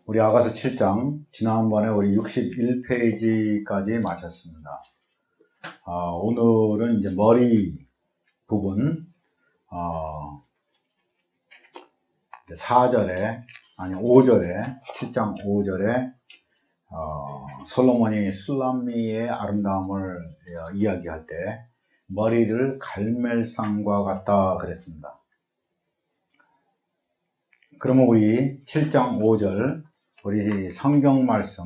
우리 아가서 7장, 지난번에 우리 61페이지까지 마쳤습니다. 오늘은 이제 머리 부분, 4절에, 5절에, 7장 5절에, 솔로몬이 술람미의 아름다움을 이야기할 때, 머리를 갈멜산과 같다 그랬습니다. 그러면 우리 7장 5절, 우리 성경 말씀,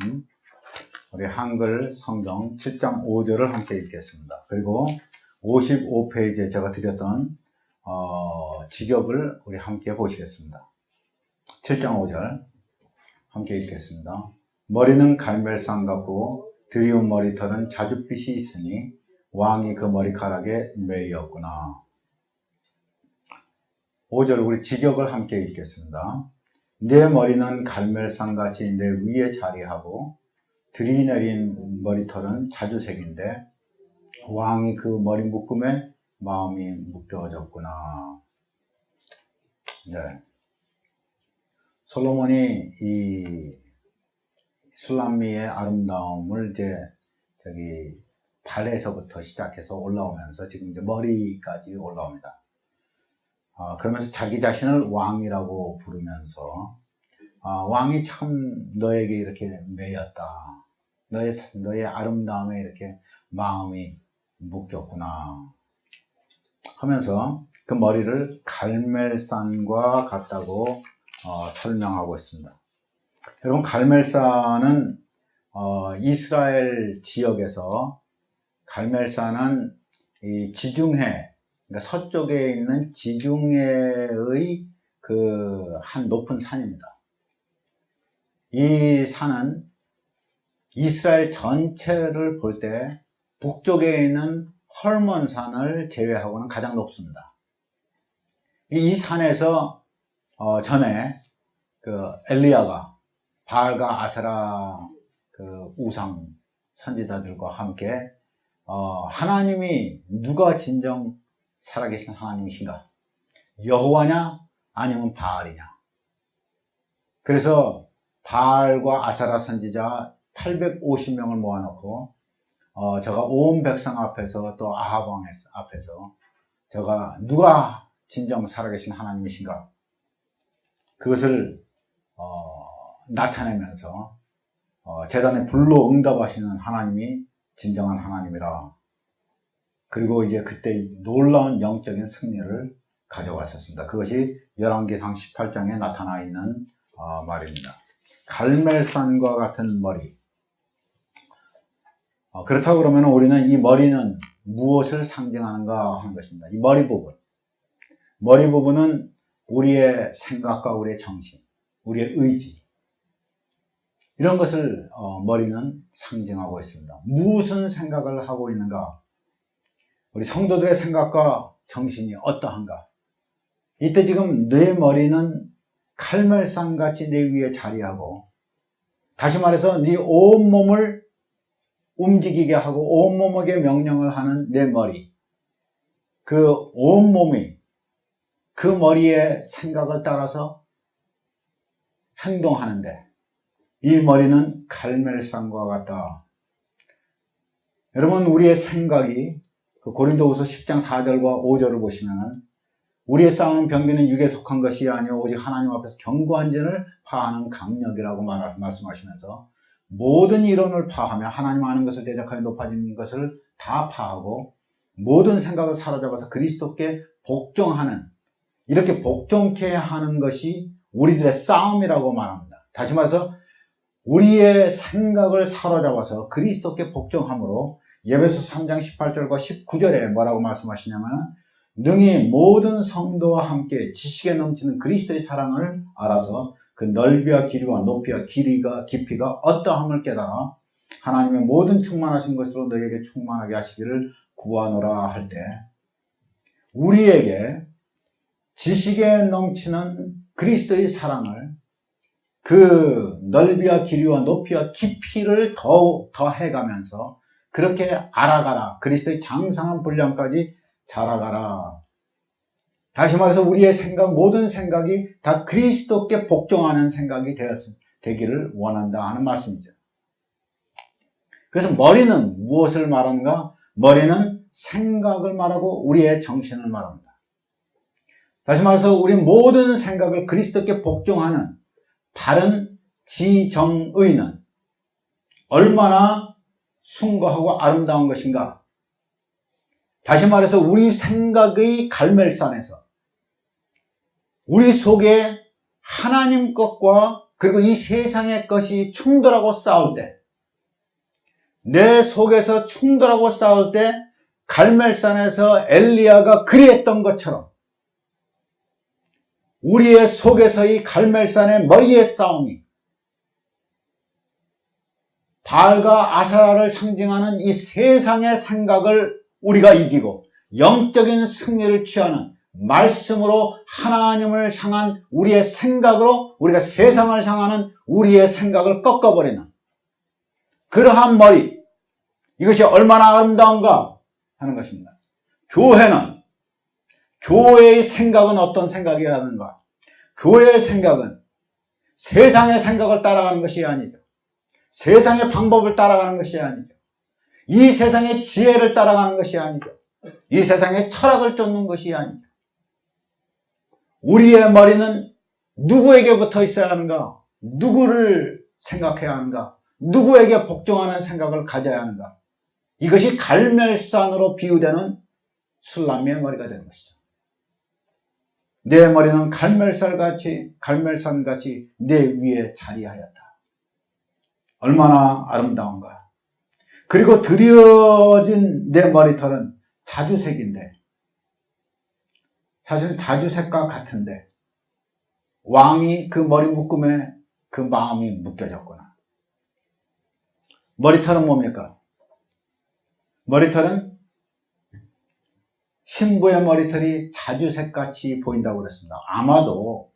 우리 한글 성경 7장 5절을 함께 읽겠습니다. 그리고 55페이지에 제가 드렸던 직역을 우리 함께 보시겠습니다. 7장 5절 함께 읽겠습니다. 머리는 갈멜산 같고 드리운 머리털은 자줏빛이 있으니 왕이 그 머리카락에 매였구나. 5절 우리 직역을 함께 읽겠습니다. 내 머리는 갈멜산같이 내 위에 자리하고 들이내린 머리털은 자주색인데 왕이 그 머리 묶음에 마음이 묶여졌구나. 네. 솔로몬이 이 술람미의 아름다움을 이제 발에서부터 시작해서 올라오면서 지금 이제 머리까지 올라옵니다. 그러면서 자기 자신을 왕이라고 부르면서 왕이 참 너에게 이렇게 매였다. 너의 아름다움에 이렇게 마음이 묶였구나 하면서 그 머리를 갈멜산과 같다고 설명하고 있습니다. 여러분, 갈멜산은 이스라엘 지역에서 갈멜산은 이 지중해, 그러니까 서쪽에 있는 지중해의 한 높은 산입니다. 이 산은 이스라엘 전체를 볼 때 북쪽에 있는 헐몬산을 제외하고는 가장 높습니다. 이 산에서 전에 엘리야가 바알과 아세라 우상 선지자들과 함께 하나님이 누가 진정 살아계신 하나님이신가? 여호와냐? 아니면 바알이냐? 그래서 바알과 아세라 선지자 850명을 모아놓고 제가 온 백성 앞에서 또 아합 왕 앞에서 제가 누가 진정 살아계신 하나님이신가? 그것을 나타내면서 제단에 불로 응답하시는 하나님이 진정한 하나님이라. 그리고 이제 그때 놀라운 영적인 승리를 가져왔었습니다. 그것이 열왕기상 18장에 나타나 있는 말입니다. 갈멜산과 같은 머리. 그렇다고 그러면 우리는 이 머리는 무엇을 상징하는가 하는 것입니다. 이 머리 부분은 우리의 생각과 우리의 정신, 우리의 의지, 이런 것을 머리는 상징하고 있습니다. 무슨 생각을 하고 있는가? 우리 성도들의 생각과 정신이 어떠한가? 이때 지금 내 머리는 갈멜산같이 내 위에 자리하고, 다시 말해서 네 온몸을 움직이게 하고 온몸에게 명령을 하는 내 머리, 그 온몸이 그 머리의 생각을 따라서 행동하는데 이 머리는 갈멜산과 같다. 여러분, 우리의 생각이 고린도후서 10장 4절과 5절을 보시면 우리의 싸우는 병기는 육에 속한 것이 아니오 오직 하나님 앞에서 견고한 진을 파하는 강력이라고 말씀하시면서 모든 이론을 파하며 하나님 아는 것을 대적하여 높아지는 것을 다 파하고 모든 생각을 사로잡아서 그리스도께 복종하는, 이렇게 복종케 하는 것이 우리들의 싸움이라고 말합니다. 다시 말해서 우리의 생각을 사로잡아서 그리스도께 복종함으로 에베소 3장 18절과 19절에 뭐라고 말씀하시냐면 능히 모든 성도와 함께 지식에 넘치는 그리스도의 사랑을 알아서 그 넓이와 길이와 높이와 깊이가 어떠함을 깨달아 하나님의 모든 충만하신 것으로 너에게 충만하게 하시기를 구하노라 할 때, 우리에게 지식에 넘치는 그리스도의 사랑을, 그 넓이와 길이와 높이와 깊이를 더해가면서 그렇게 알아가라. 그리스도의 장성한 분량까지 자라가라. 다시 말해서 우리의 생각, 모든 생각이 다 그리스도께 복종하는 생각이 되기를 원한다 하는 말씀이죠. 그래서 머리는 무엇을 말하는가? 머리는 생각을 말하고 우리의 정신을 말합니다. 다시 말해서 우리 모든 생각을 그리스도께 복종하는 바른 지정의는 얼마나 숭고하고 아름다운 것인가? 다시 말해서 우리 생각의 갈멜산에서 우리 속에 하나님 것과 그리고 이 세상의 것이 충돌하고 싸울 때, 내 속에서 충돌하고 싸울 때 갈멜산에서 엘리야가 그리했던 것처럼 우리의 속에서의 갈멜산의 머리의 싸움이 바알과 아사라를 상징하는 이 세상의 생각을 우리가 이기고 영적인 승리를 취하는 말씀으로 하나님을 향한 우리의 생각으로 우리가 세상을 향하는 우리의 생각을 꺾어버리는 그러한 머리, 이것이 얼마나 아름다운가 하는 것입니다. 교회의 생각은 어떤 생각이어야 하는가? 교회의 생각은 세상의 생각을 따라가는 것이 아니죠. 세상의 방법을 따라가는 것이 아니죠. 이 세상의 지혜를 따라가는 것이 아니죠. 이 세상의 철학을 쫓는 것이 아니죠. 우리의 머리는 누구에게 붙어 있어야 하는가? 누구를 생각해야 하는가? 누구에게 복종하는 생각을 가져야 하는가? 이것이 갈멜산으로 비유되는 술람미의 머리가 되는 것이죠. 내 머리는 갈멜산같이 내 위에 자리하였다. 얼마나 아름다운가. 그리고 드려진 내 머리털은 자주색인데, 사실은 자주색과 같은데 왕이 그 머리 묶음에 그 마음이 묶여졌구나. 머리털은 뭡니까? 머리털은 신부의 머리털이 자주색같이 보인다고 그랬습니다. 아마도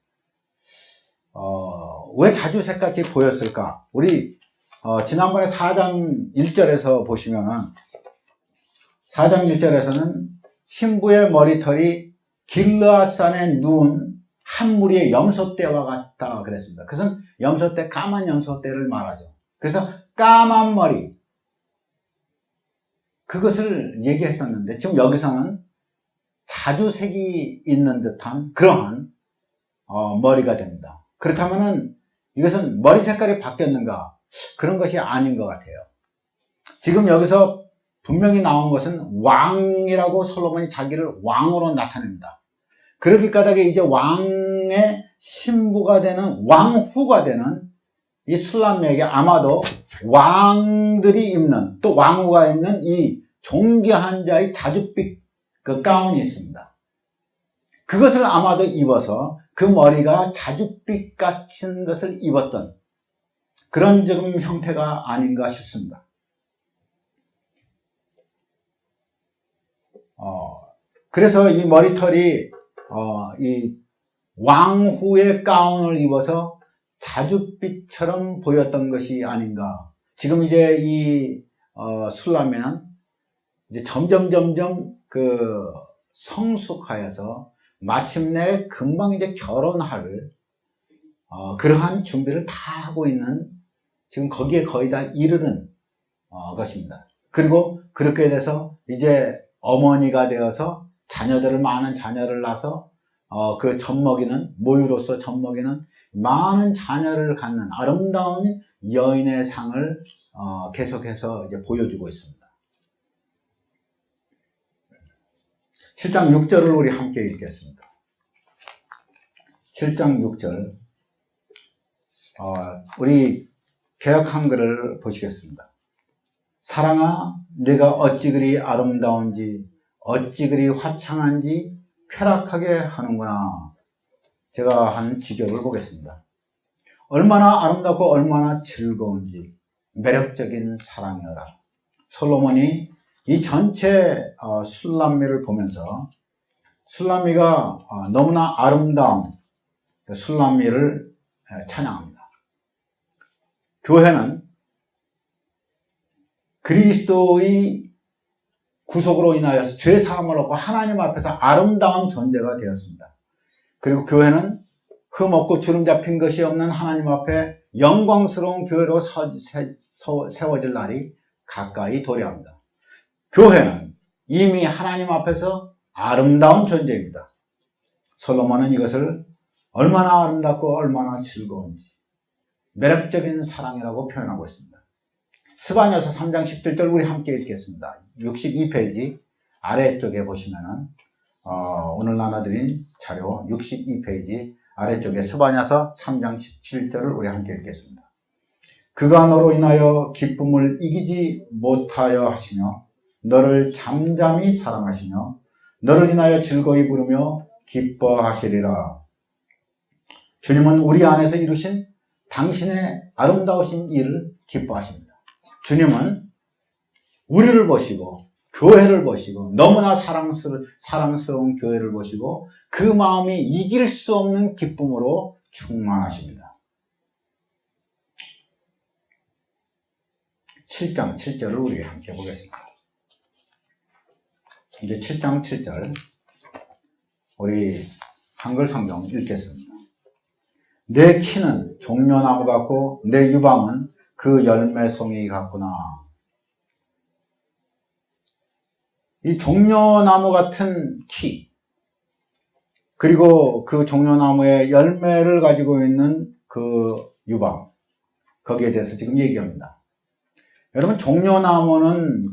왜 자주색같이 보였을까? 우리 지난번에 4장 1절에서 보시면은 4장 1절에서는 신부의 머리털이 길르앗산에 누운 한 무리의 염소떼와 같다 그랬습니다. 그것은 염소떼, 까만 염소떼를 말하죠. 그래서 까만 머리, 그것을 얘기했었는데 지금 여기서는 자주색이 있는 듯한 그러한 머리가 됩니다. 그렇다면은 이것은 머리 색깔이 바뀌었는가? 그런 것이 아닌 것 같아요. 지금 여기서 분명히 나온 것은 왕이라고 솔로몬이 자기를 왕으로 나타냅니다. 그러기 까닭에 이제 왕의 신부가 되는, 왕후가 되는 이 술람미에게 아마도 왕들이 입는, 또 왕후가 입는 이 존귀한 자의 자줏빛 그 가운이 있습니다. 그것을 아마도 입어서 그 머리가 자줏빛 같은 것을 입었던 그런 지금 형태가 아닌가 싶습니다. 그래서 이 머리털이 이 왕후의 가운을 입어서 자줏빛처럼 보였던 것이 아닌가. 지금 이제 이 술람미는 이제 점점 그 성숙하여서 마침내 금방 이제 결혼할 그러한 준비를 다 하고 있는, 지금 거기에 거의 다 이르는 것입니다. 그리고 그렇게 돼서 이제 어머니가 되어서 많은 자녀를 낳아서 그 젖먹이는, 모유로서 젖먹이는 많은 자녀를 갖는 아름다운 여인의 상을 계속해서 이제 보여주고 있습니다. 7장 6절을 우리 함께 읽겠습니다. 7장 6절, 우리 개역 한글을 보시겠습니다. 사랑아, 네가 어찌 그리 아름다운지, 어찌 그리 화창한지 쾌락하게 하는구나. 제가 한 직역을 보겠습니다. 얼마나 아름답고 얼마나 즐거운지 매력적인 사랑이어라. 솔로몬이 이 전체 술람미를 보면서 술람미가 너무나 아름다운 술람미를 찬양합니다. 교회는 그리스도의 구속으로 인하여서 죄 사함을 얻고 하나님 앞에서 아름다운 존재가 되었습니다. 그리고 교회는 흠없고 주름 잡힌 것이 없는 하나님 앞에 영광스러운 교회로 세워질 날이 가까이 도래합니다. 교회는 이미 하나님 앞에서 아름다운 존재입니다. 솔로몬은 이것을 얼마나 아름답고 얼마나 즐거운지 매력적인 사랑이라고 표현하고 있습니다. 스바냐서 3장 17절 우리 함께 읽겠습니다. 62페이지 아래쪽에 보시면은 오늘 나눠드린 자료 62페이지 아래쪽에 스바냐서 3장 17절을 우리 함께 읽겠습니다. 그가 너로 인하여 기쁨을 이기지 못하여 하시며 너를 잠잠히 사랑하시며 너를 인하여 즐거이 부르며 기뻐하시리라. 주님은 우리 안에서 이루신 당신의 아름다우신 일을 기뻐하십니다. 주님은 우리를 보시고 교회를 보시고 너무나 사랑스러운 교회를 보시고 그 마음이 이길 수 없는 기쁨으로 충만하십니다. 7장 7절을 우리 함께 보겠습니다. 이제 7장 7절 우리 한글 성경 읽겠습니다. 내 키는 종려나무 같고 내 유방은 그 열매송이 같구나. 이 종려나무 같은 키 그리고 그 종려나무의 열매를 가지고 있는 그 유방 거기에 대해서 지금 얘기합니다. 여러분 종려나무는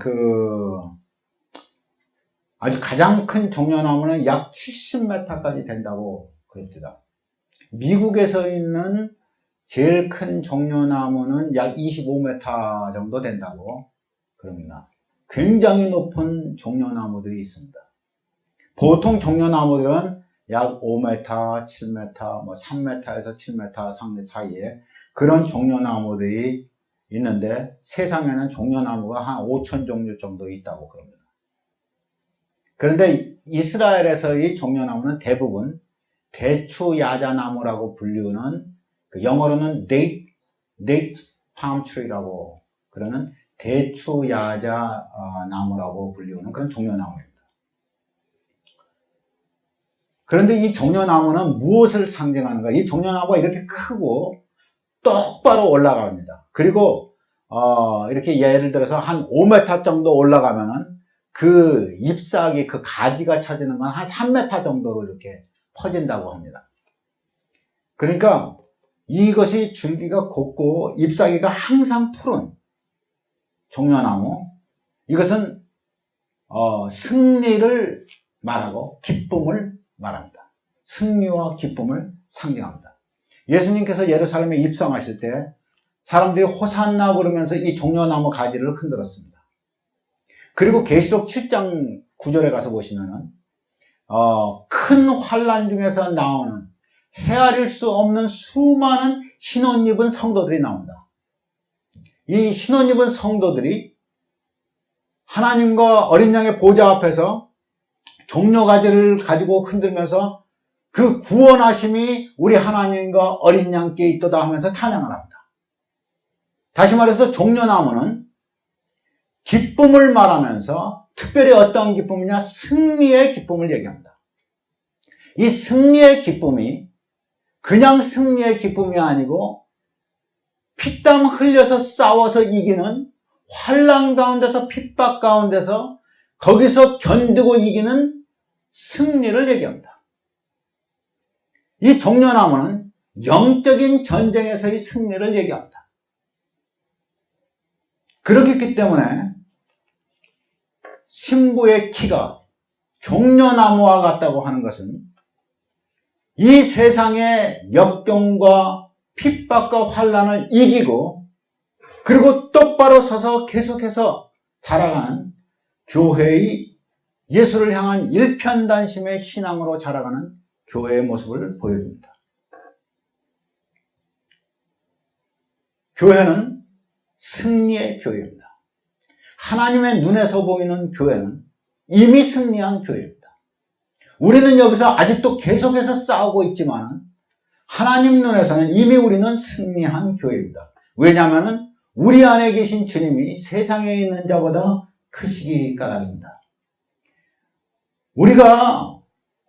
아주 가장 큰 종려나무는 약 70m까지 된다고 그럽니다. 미국에서 있는 제일 큰 종려나무는 약 25m 정도 된다고 그럽니다. 굉장히 높은 종려나무들이 있습니다. 보통 종려나무들은 약 5m, 7m, 3m에서 7m 사이에 그런 종려나무들이 있는데 세상에는 종려나무가 한 5천 종류 정도 있다고 그럽니다. 그런데 이스라엘에서의 종려나무는 대부분 대추야자나무라고 불리우는 영어로는 date palm tree라고 그러는 대추야자 나무라고 불리우는 그런 종려나무입니다. 그런데 이 종려나무는 무엇을 상징하는가? 이 종려나무가 이렇게 크고 똑바로 올라갑니다. 그리고 이렇게 예를 들어서 한 5m 정도 올라가면은 그 잎사귀, 그 가지가 쳐지는 건 한 3m 정도로 이렇게 퍼진다고 합니다. 그러니까 이것이 줄기가 곱고 잎사귀가 항상 푸른 종려나무, 이것은 승리를 말하고 기쁨을 말합니다. 승리와 기쁨을 상징합니다. 예수님께서 예루살렘에 입성하실 때 사람들이 호산나 부르면서 이 종려나무 가지를 흔들었습니다. 그리고 계시록 7장 9절에 가서 보시면은 큰 환난 중에서 나오는 헤아릴 수 없는 수많은 흰옷 입은 성도들이 나온다. 이 흰옷 입은 성도들이 하나님과 어린 양의 보좌 앞에서 종려가지를 가지고 흔들면서 그 구원하심이 우리 하나님과 어린 양께 있도다 하면서 찬양을 합니다. 다시 말해서 종려나무는 기쁨을 말하면서 특별히 어떤 기쁨이냐? 승리의 기쁨을 얘기합니다. 이 승리의 기쁨이 그냥 승리의 기쁨이 아니고 피땀 흘려서 싸워서 이기는 환난 가운데서 핍박 가운데서 거기서 견디고 이기는 승리를 얘기합니다. 이 종려나무는 영적인 전쟁에서의 승리를 얘기합니다. 그렇기 때문에 신부의 키가 종려나무와 같다고 하는 것은 이 세상의 역경과 핍박과 환난을 이기고 그리고 똑바로 서서 계속해서 자라가는 교회의 예수를 향한 일편단심의 신앙으로 자라가는 교회의 모습을 보여줍니다. 교회는 승리의 교회입니다. 하나님의 눈에서 보이는 교회는 이미 승리한 교회입니다. 우리는 여기서 아직도 계속해서 싸우고 있지만 하나님 눈에서는 이미 우리는 승리한 교회입니다. 왜냐하면 우리 안에 계신 주님이 세상에 있는 자보다 크시기 까닭입니다. 우리가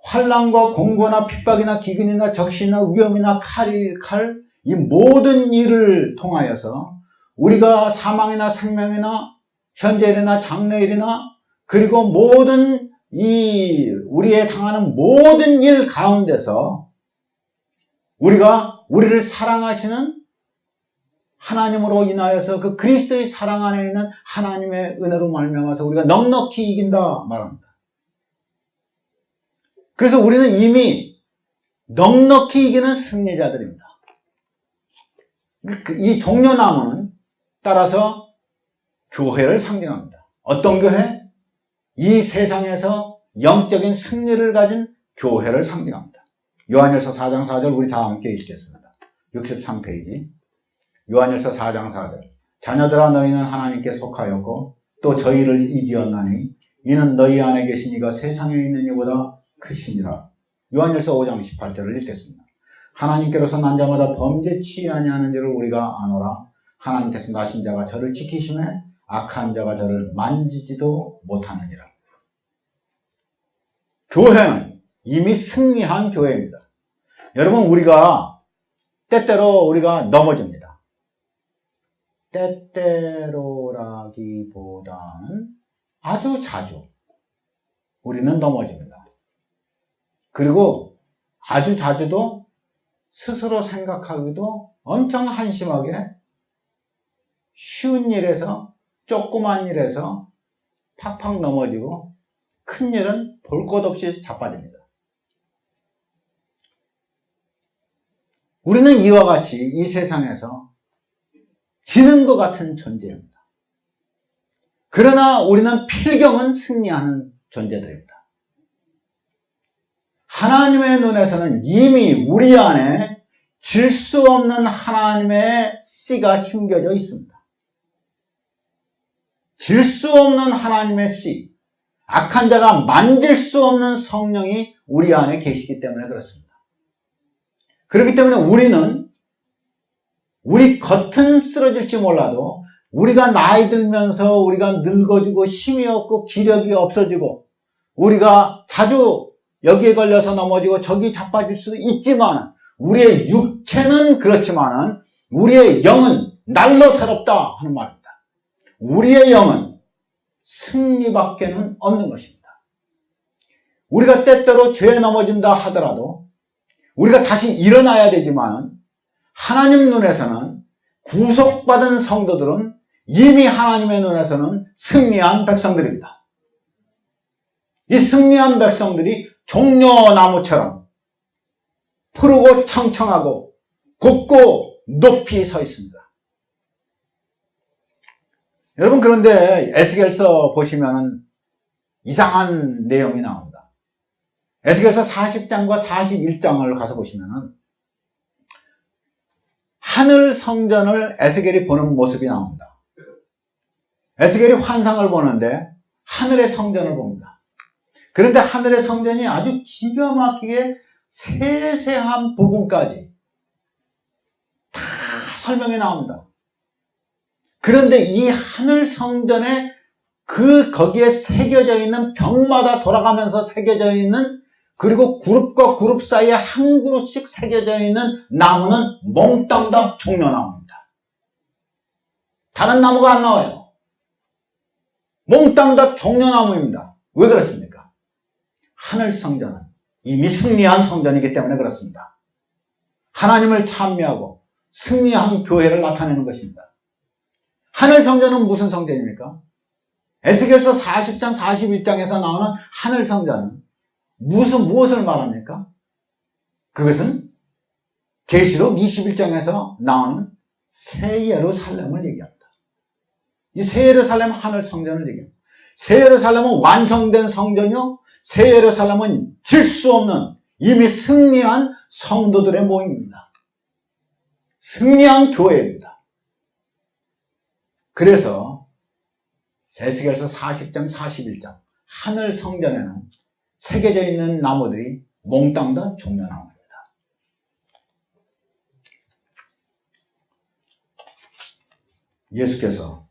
환난과 공고나 핍박이나 기근이나 적신이나 위험이나 이 모든 일을 통하여서 우리가 사망이나 생명이나 현재일이나 장래일이나 그리고 모든 우리의 당하는 모든 일 가운데서 우리를 사랑하시는 하나님으로 인하여서 그 그리스도의 사랑 안에 있는 하나님의 은혜로 말미암아서 우리가 넉넉히 이긴다 말합니다. 그래서 우리는 이미 넉넉히 이기는 승리자들입니다. 이 종려나무는 따라서 교회를 상징합니다. 어떤 교회? 이 세상에서 영적인 승리를 가진 교회를 상징합니다. 요한일서 4장 4절 우리 다 함께 읽겠습니다. 63페이지. 요한일서 4장 4절. 자녀들아 너희는 하나님께 속하였고 또 저희를 이기었나니 이는 너희 안에 계신 이가 세상에 있는 이보다 크시니라. 요한일서 5장 18절을 읽겠습니다. 하나님께로서 난 자마다 범죄치 아니하는 줄을 우리가 아노라. 하나님께서 나신 자가 저를 지키심에 악한 자가 저를 만지지도 못하느니라. 교회는 이미 승리한 교회입니다. 여러분, 때때로 우리가 넘어집니다. 때때로라기보다는 아주 자주 우리는 넘어집니다. 그리고 아주 자주도 스스로 생각하기도 엄청 한심하게 쉬운 일에서 조그만 일에서 팍팍 넘어지고 큰 일은 볼 것 없이 자빠집니다. 우리는 이와 같이 이 세상에서 지는 것 같은 존재입니다. 그러나 우리는 필경은 승리하는 존재들입니다. 하나님의 눈에서는 이미 우리 안에 질 수 없는 하나님의 씨가 심겨져 있습니다. 질 수 없는 하나님의 씨, 악한 자가 만질 수 없는 성령이 우리 안에 계시기 때문에 그렇습니다. 그렇기 때문에 우리 겉은 쓰러질지 몰라도 우리가 나이 들면서 우리가 늙어지고 힘이 없고 기력이 없어지고 우리가 자주 여기에 걸려서 넘어지고 저기 자빠질 수도 있지만 우리의 육체는 그렇지만은 우리의 영은 날로 새롭다 하는 말입니다. 우리의 영은 승리밖에는 없는 것입니다. 우리가 때때로 죄에 넘어진다 하더라도 우리가 다시 일어나야 되지만 하나님 눈에서는 구속받은 성도들은 이미 하나님의 눈에서는 승리한 백성들입니다. 이 승리한 백성들이 종려나무처럼 푸르고 청청하고 곱고 높이 서 있습니다. 여러분, 그런데 에스겔서 보시면 이상한 내용이 나옵니다. 에스겔서 40장과 41장을 가서 보시면 하늘 성전을 에스겔이 보는 모습이 나옵니다. 에스겔이 환상을 보는데 하늘의 성전을 봅니다. 그런데 하늘의 성전이 아주 기가 막히게 세세한 부분까지 다 설명이 나옵니다. 그런데 이 하늘 성전에 거기에 새겨져 있는 벽마다 돌아가면서 새겨져 있는 그리고 그룹과 그룹 사이에 한 그룹씩 새겨져 있는 나무는 몽땅 다 종려나무입니다. 다른 나무가 안 나와요. 몽땅 다 종려나무입니다. 왜 그렇습니까? 하늘 성전은 이미 승리한 성전이기 때문에 그렇습니다. 하나님을 찬미하고 승리한 교회를 나타내는 것입니다. 하늘 성전은 무슨 성전입니까? 에스겔서 40장, 41장에서 나오는 하늘 성전은 무엇을 말합니까? 그것은 계시록 21장에서 나오는 새 예루살렘을 얘기합니다. 이 새 예루살렘 하늘 성전을 얘기합니다. 새 예루살렘은 완성된 성전이요, 새 예루살렘은 질 수 없는 이미 승리한 성도들의 모임입니다. 승리한 교회입니다. 그래서 에스겔서 40장, 41장 하늘 성전에는 새겨져 있는 나무들이 몽땅 다 종려나무입니다. 예수께서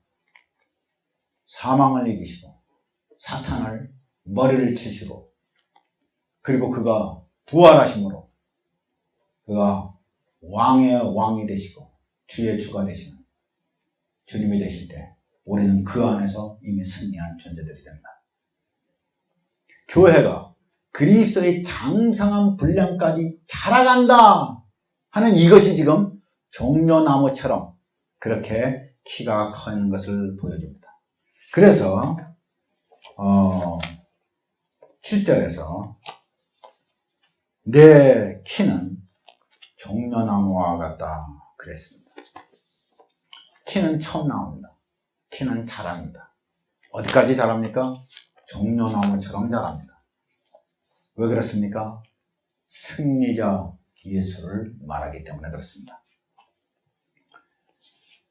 사망을 이기시고 사탄을 머리를 치시고 그리고 그가 부활하심으로 그가 왕의 왕이 되시고 주의 주가 되시는 주님이 되실 때 우리는 그 안에서 이미 승리한 존재들이 됩니다. 교회가 그리스도의 장성한 분량까지 자라간다 하는 이것이 지금 종려나무처럼 그렇게 키가 커는 것을 보여줍니다. 그래서 7절에서 내 키는 종려나무와 같다 그랬습니다. 키는 처음 나옵니다. 키는 자랍니다. 어디까지 자랍니까? 종려나무처럼 자랍니다. 왜 그렇습니까? 승리자 예수를 말하기 때문에 그렇습니다.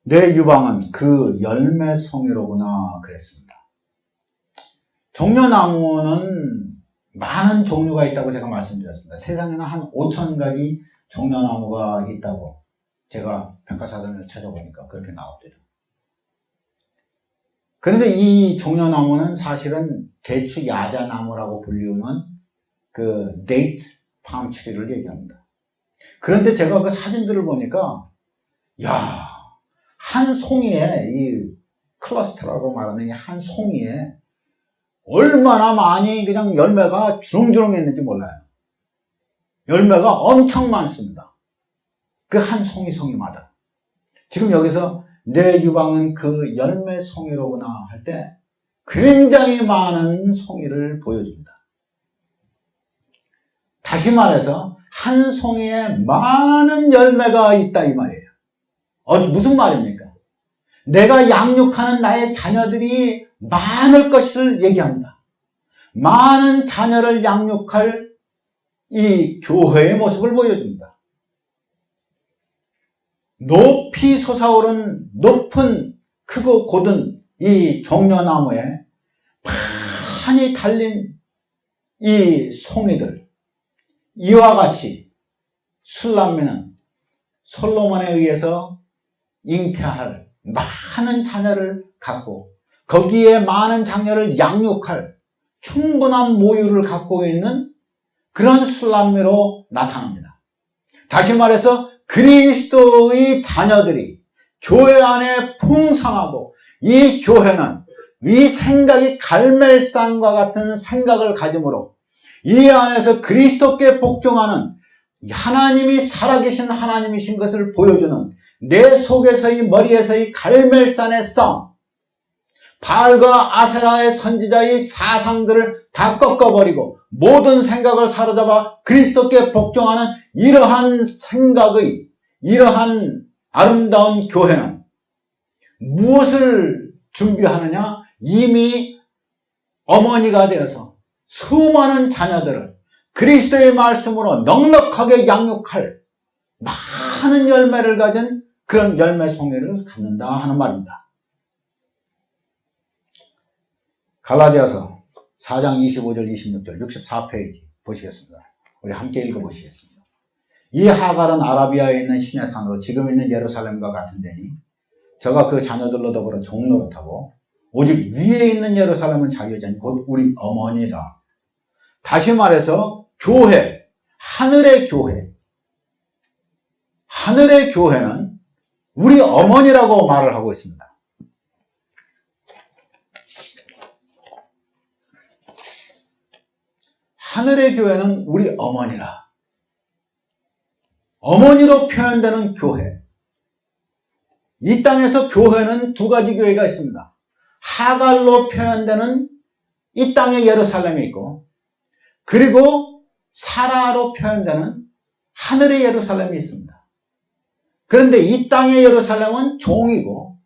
내 유방은 그 열매송이로구나 그랬습니다. 종려나무는 많은 종류가 있다고 제가 말씀드렸습니다. 세상에는 한 5,000가지 종려나무가 있다고 제가 평가사전을 찾아보니까 그렇게 나왔대요. 그런데 이 종려나무는 사실은 대추 야자나무라고 불리우는 그 데이트 팜 트리를 얘기합니다. 그런데 제가 그 사진들을 보니까 한 송이에 이 클러스터라고 말하는 이 한 송이에 얼마나 많이 그냥 열매가 주렁주렁 있는지 몰라요. 열매가 엄청 많습니다. 그 한 송이마다. 지금 여기서 내 유방은 그 열매 송이로구나 할 때 굉장히 많은 송이를 보여줍니다. 다시 말해서 한 송이에 많은 열매가 있다 이 말이에요. 무슨 말입니까? 내가 양육하는 나의 자녀들이 많을 것을 얘기합니다. 많은 자녀를 양육할 이 교회의 모습을 보여줍니다. 높이 솟아오른 높은 크고 곧은 이 종려나무에 많이 달린 이 송이들, 이와 같이 술람미는 솔로몬에 의해서 잉태할 많은 자녀를 갖고 거기에 많은 자녀를 양육할 충분한 모유를 갖고 있는 그런 술람미로 나타납니다. 다시 말해서 그리스도의 자녀들이 교회 안에 풍성하고 이 교회는 이 생각이 갈멜산과 같은 생각을 가짐으로 이 안에서 그리스도께 복종하는 하나님이 살아계신 하나님이신 것을 보여주는 내 속에서의 머리에서의 갈멜산의 성, 바알과 아세라의 선지자의 사상들을 다 꺾어버리고 모든 생각을 사로잡아 그리스도께 복종하는 이러한 생각의 이러한 아름다운 교회는 무엇을 준비하느냐? 이미 어머니가 되어서 수많은 자녀들을 그리스도의 말씀으로 넉넉하게 양육할 많은 열매를 가진 그런 열매 송이를 갖는다 하는 말입니다. 갈라디아서 4장 25절 26절 64페이지 보시겠습니다. 우리 함께 읽어보시겠습니다. 이 하갈은 아라비아에 있는 신의 산으로 지금 있는 예루살렘과 같은 데니 저가 그 자녀들로 더불어 종노릇하고 오직 위에 있는 예루살렘은 자기 여자니 곧 우리 어머니라. 다시 말해서 교회, 하늘의 교회, 하늘의 교회는 우리 어머니라고 말을 하고 있습니다. 하늘의 교회는 우리 어머니라. 어머니로 표현되는 교회. 이 땅에서 교회는 두 가지 교회가 있습니다. 하갈로 표현되는 이 땅의 예루살렘이 있고, 그리고 사라로 표현되는 하늘의 예루살렘이 있습니다. 그런데 이 땅의 예루살렘은 종이고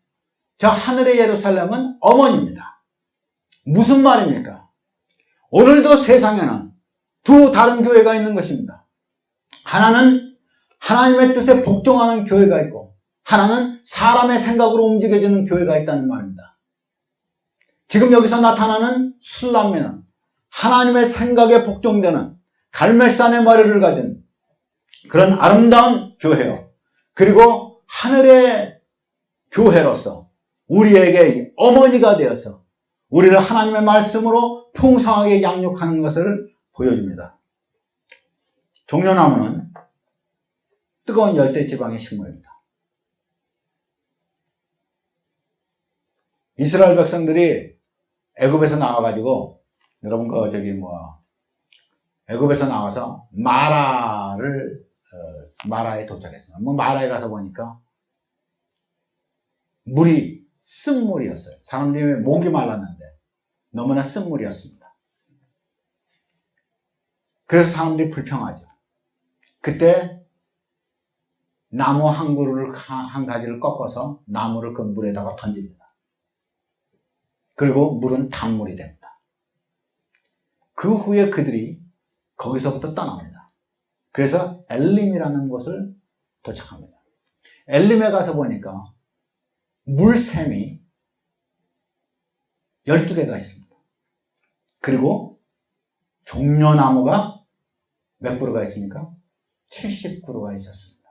저 하늘의 예루살렘은 어머니입니다. 무슨 말입니까? 오늘도 세상에는 두 다른 교회가 있는 것입니다. 하나는 하나님의 뜻에 복종하는 교회가 있고 하나는 사람의 생각으로 움직여지는 교회가 있다는 말입니다. 지금 여기서 나타나는 술람미는 하나님의 생각에 복종되는 갈멜산의 머리를 가진 그런 아름다운 교회요. 그리고 하늘의 교회로서 우리에게 어머니가 되어서 우리를 하나님의 말씀으로 풍성하게 양육하는 것을 보여줍니다. 종려나무는 뜨거운 열대지방의 식물입니다. 이스라엘 백성들이 애굽에서 나와가지고, 여러분 애굽에서 나와서 마라에 도착했습니다. 마라에 가서 보니까 물이 쓴물이었어요. 사람들이 목이 말랐는데 너무나 쓴물이었습니다. 그래서 사람들이 불평하죠. 그때 나무 한 그루를 한 가지를 꺾어서 나무를 그 물에다가 던집니다. 그리고 물은 단물이 됩니다. 그 후에 그들이 거기서부터 떠납니다. 그래서 엘림이라는 곳을 도착합니다. 엘림에 가서 보니까 물샘이 12개가 있습니다. 그리고 종려나무가 몇 그루가 있습니까? 70그루가 있었습니다.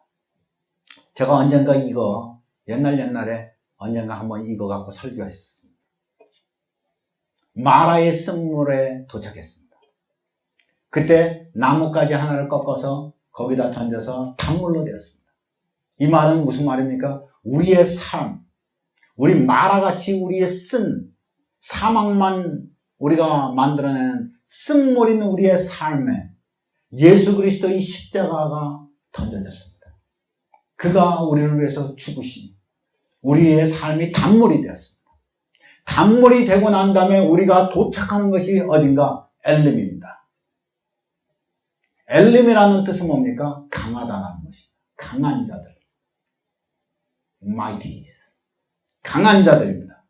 제가 언젠가 옛날에 언젠가 한번 이거 갖고 설교했습니다. 마라의 쓴물에 도착했습니다. 그때 나뭇가지 하나를 꺾어서 거기다 던져서 단물로 되었습니다. 이 말은 무슨 말입니까? 우리의 삶, 우리 마라같이 우리의 사망만 우리가 만들어내는 쓴물인 우리의 삶에 예수 그리스도의 십자가가 던져졌습니다. 그가 우리를 위해서 죽으시니 우리의 삶이 단물이 되었습니다. 단물이 되고 난 다음에 우리가 도착하는 것이 어딘가? 엘림입니다. 엘림이라는 뜻은 뭡니까? 강하다라는 것입니다. 강한 자들. mighty. 강한 자들입니다.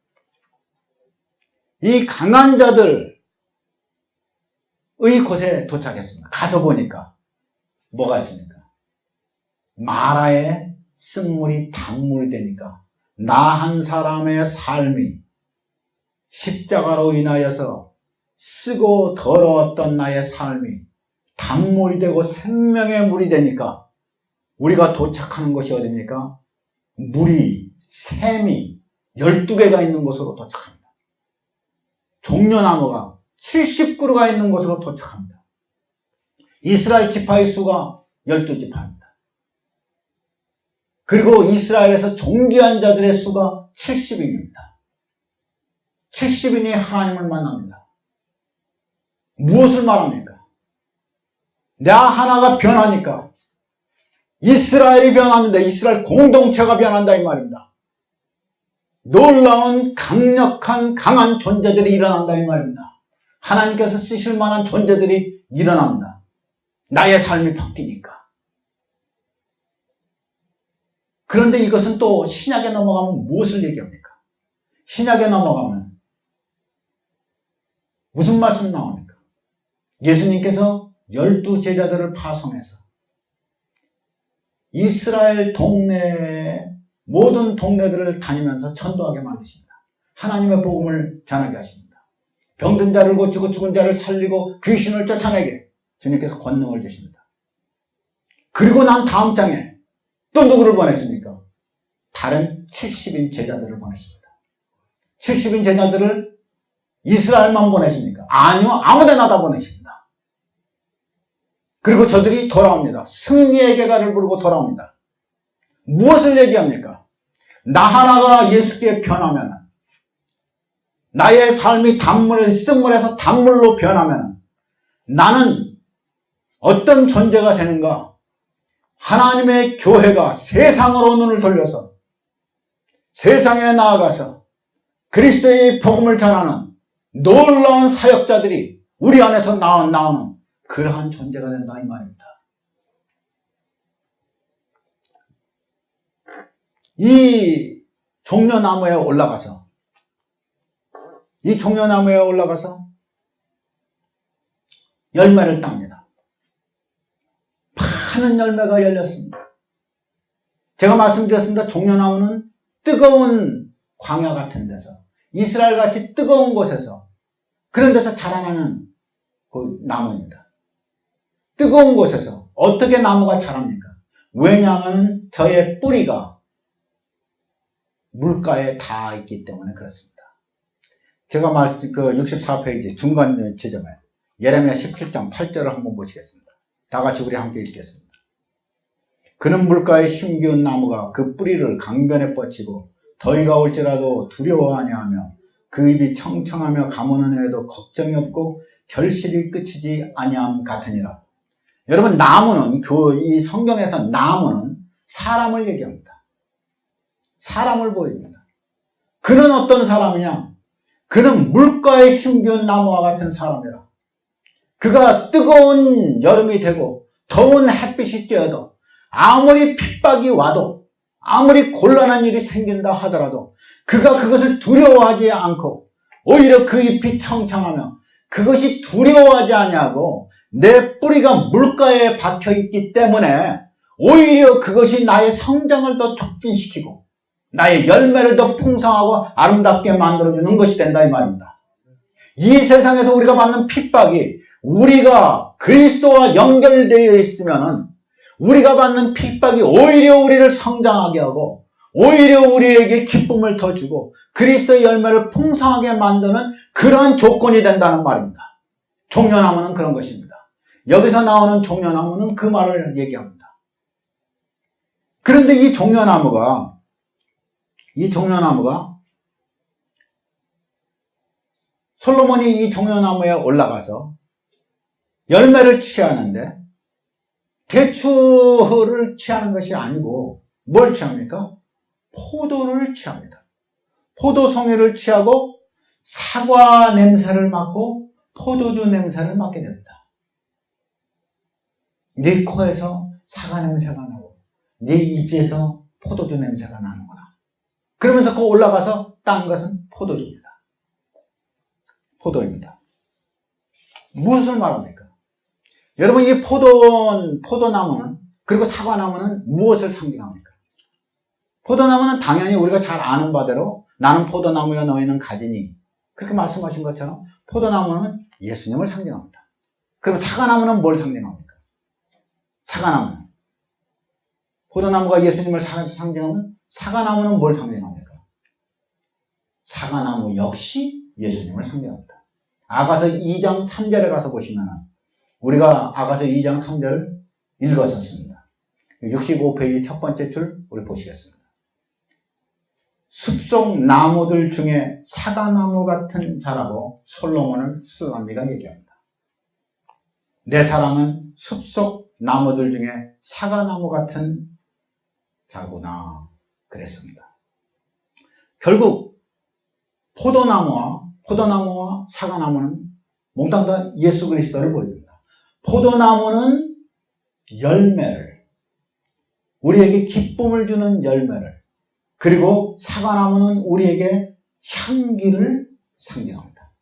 이 강한 자들의 곳에 도착했습니다. 가서 보니까 뭐가 있습니까? 마라의 쓴물이 단물이 되니까 나 한 사람의 삶이 십자가로 인하여서 쓰고 더러웠던 나의 삶이 단물이 되고 생명의 물이 되니까 우리가 도착하는 곳이 어디입니까? 샘이 12개가 있는 곳으로 도착합니다. 종려나무가 70그루가 있는 곳으로 도착합니다. 이스라엘 지파의 수가 12지파입니다. 그리고 이스라엘에서 존귀한 자들의 수가 70인입니다. 70인이 하나님을 만납니다. 무엇을 말합니까? 나 하나가 변하니까 이스라엘이 변합니다. 이스라엘 공동체가 변한다 이 말입니다. 놀라운 강력한 강한 존재들이 일어난다 이 말입니다. 하나님께서 쓰실 만한 존재들이 일어납니다. 나의 삶이 바뀌니까. 그런데 이것은 또 신약에 넘어가면 무엇을 얘기합니까? 신약에 넘어가면 무슨 말씀이 나옵니까? 예수님께서 12제자들을 파송해서 이스라엘 동네 모든 동네들을 다니면서 전도하게 만드십니다. 하나님의 복음을 전하게 하십니다. 병든 자를 고치고 죽은 자를 살리고 귀신을 쫓아내게 주님께서 권능을 주십니다. 그리고 난 다음 장에 또 누구를 보냈습니까? 다른 70인 제자들을 보냈습니다. 70인 제자들을 이스라엘만 보내십니까? 아니요, 아무데나 다 보내십니다. 그리고 저들이 돌아옵니다. 승리의 계가를 부르고 돌아옵니다. 무엇을 얘기합니까? 나 하나가 예수께 변하면, 나의 삶이 쓴물에서 단물로 변하면 나는 어떤 존재가 되는가? 하나님의 교회가 세상으로 눈을 돌려서 세상에 나아가서 그리스도의 복음을 전하는 놀라운 사역자들이 우리 안에서 나오는 그러한 존재가 된다 이 말입니다. 이 종려나무에 올라가서 열매를 땁니다. 많은 열매가 열렸습니다. 제가 말씀드렸습니다. 종려나무는 뜨거운 광야 같은 데서, 이스라엘같이 뜨거운 곳에서, 그런 데서 자라나는 그 나무입니다. 뜨거운 곳에서 어떻게 나무가 자랍니까? 왜냐하면 저의 뿌리가 물가에 닿아 있기 때문에 그렇습니다. 제가 그 64페이지 중간 지점에 예레미야 17장 8절을 한번 보시겠습니다. 다 같이 우리 함께 읽겠습니다. 그는 물가에 심기운 나무가 그 뿌리를 강변에 뻗치고 더위가 올지라도 두려워 아니하며 그 입이 청청하며 가무는 해에도 걱정이 없고 결실이 끝이지 아니함 같으니라. 여러분, 나무는 이 성경에서 나무는 사람을 얘기합니다. 사람을 보입니다. 그는 어떤 사람이냐? 그는 물가에 심기운 나무와 같은 사람이라. 그가 뜨거운 여름이 되고 더운 햇빛이 쬐어도 아무리 핍박이 와도 아무리 곤란한 일이 생긴다 하더라도 그가 그것을 두려워하지 않고 오히려 그 잎이 청청하며 그것이 두려워하지 아니하고 내 뿌리가 물가에 박혀있기 때문에 오히려 그것이 나의 성장을 더 촉진시키고 나의 열매를 더 풍성하고 아름답게 만들어주는 것이 된다 이 말입니다. 이 세상에서 우리가 받는 핍박이 우리가 그리스도와 연결되어 있으면은 우리가 받는 핍박이 오히려 우리를 성장하게 하고 오히려 우리에게 기쁨을 더 주고 그리스도의 열매를 풍성하게 만드는 그러한 조건이 된다는 말입니다. 종려나무는 그런 것입니다. 여기서 나오는 종려나무는 그 말을 얘기합니다. 그런데 이 종려나무가 솔로몬이 이 종려나무에 올라가서 열매를 취하는데 대추를 취하는 것이 아니고 뭘 취합니까? 포도를 취합니다. 포도송이를 취하고 사과 냄새를 맡고 포도주 냄새를 맡게 됩니다. 네 코에서 사과 냄새가 나고 네 입에서 포도주 냄새가 나는구나. 그러면서 그 올라가서 딴 것은 포도주입니다. 포도입니다. 무엇을 말합니까? 여러분, 이 포도나무는 그리고 사과나무는 무엇을 상징합니까? 포도나무는 당연히 우리가 잘 아는 바대로 나는 포도나무여 너희는 가지니 그렇게 말씀하신 것처럼 포도나무는 예수님을 상징합니다. 그럼 사과나무는 뭘 상징합니까? 사과나무는 포도나무가 예수님을 상징하면 사과나무는 뭘 상징합니까? 사과나무 역시 예수님을 상징합니다. 아가서 2장 3절에 가서 보시면 우리가 아가서 2장 3절을 읽었었습니다. 65페이지 첫 번째 줄 우리 보시겠습니다. 숲속 나무들 중에 사과나무 같은 자라고 솔로몬을 술람미가 얘기합니다. 내 사랑은 숲속 나무들 중에 사과나무 같은 자구나 그랬습니다. 결국 포도나무와 사과나무는 몽땅 다 예수 그리스도를 보여줍니다. 포도나무는 열매를, 우리에게 기쁨을 주는 열매를, 그리고 사과나무는 우리에게 향기를 상징합니다.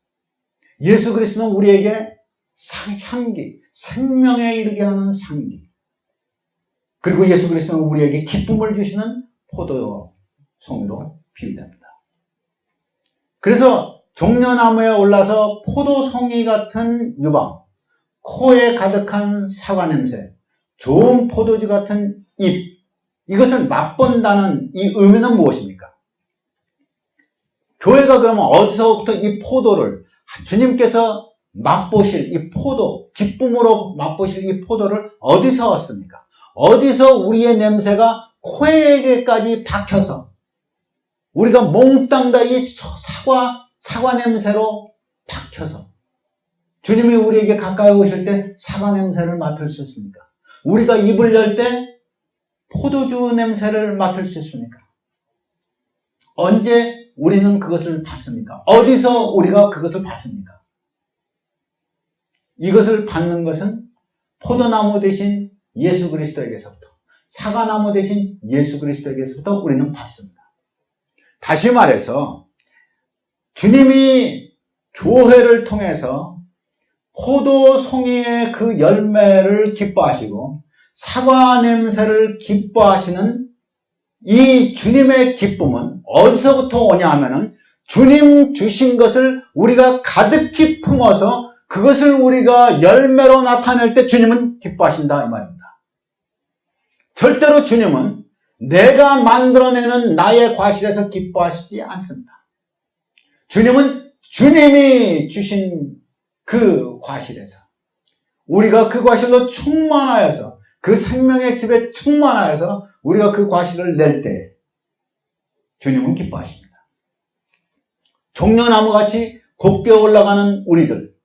예수 그리스도는 우리에게 향기, 생명에 이르게 하는 향기, 그리고 예수 그리스도는 우리에게 기쁨을 주시는 포도송이로 비유됩니다. 그래서 종려나무에 올라서 포도송이 같은 유방, 코에 가득한 사과 냄새, 좋은 포도주 같은 입, 이것을 맛본다는 이 의미는 무엇입니까? 교회가 그러면 어디서부터 이 포도를, 주님께서 맛보실 이 포도, 기쁨으로 맛보실 이 포도를 어디서 얻습니까? 어디서 우리의 냄새가 코에게까지 박혀서 우리가 몽땅 다 이 사과 냄새로 박혀서 주님이 우리에게 가까이 오실 때 사과 냄새를 맡을 수 있습니까? 우리가 입을 열 때 포도주 냄새를 맡을 수 있습니까? 언제 우리는 그것을 받습니까? 어디서 우리가 그것을 받습니까? 이것을 받는 것은 포도나무 대신 예수 그리스도에게서부터, 사과나무 대신 예수 그리스도에게서부터 우리는 받습니다. 다시 말해서 주님이 교회를 통해서 포도송이의 그 열매를 기뻐하시고 사과 냄새를 기뻐하시는 이 주님의 기쁨은 어디서부터 오냐 하면은 주님 주신 것을 우리가 가득히 품어서 그것을 우리가 열매로 나타낼 때 주님은 기뻐하신다 이 말입니다. 절대로 주님은 내가 만들어내는 나의 과실에서 기뻐하시지 않습니다. 주님은 주님이 주신 그 과실에서 우리가 그 과실로 충만하여서 그 생명의 집에 충만하여서 우리가 그 과실을 낼 때 주님은 기뻐하십니다. 종려나무같이 곱게 올라가는 우리들,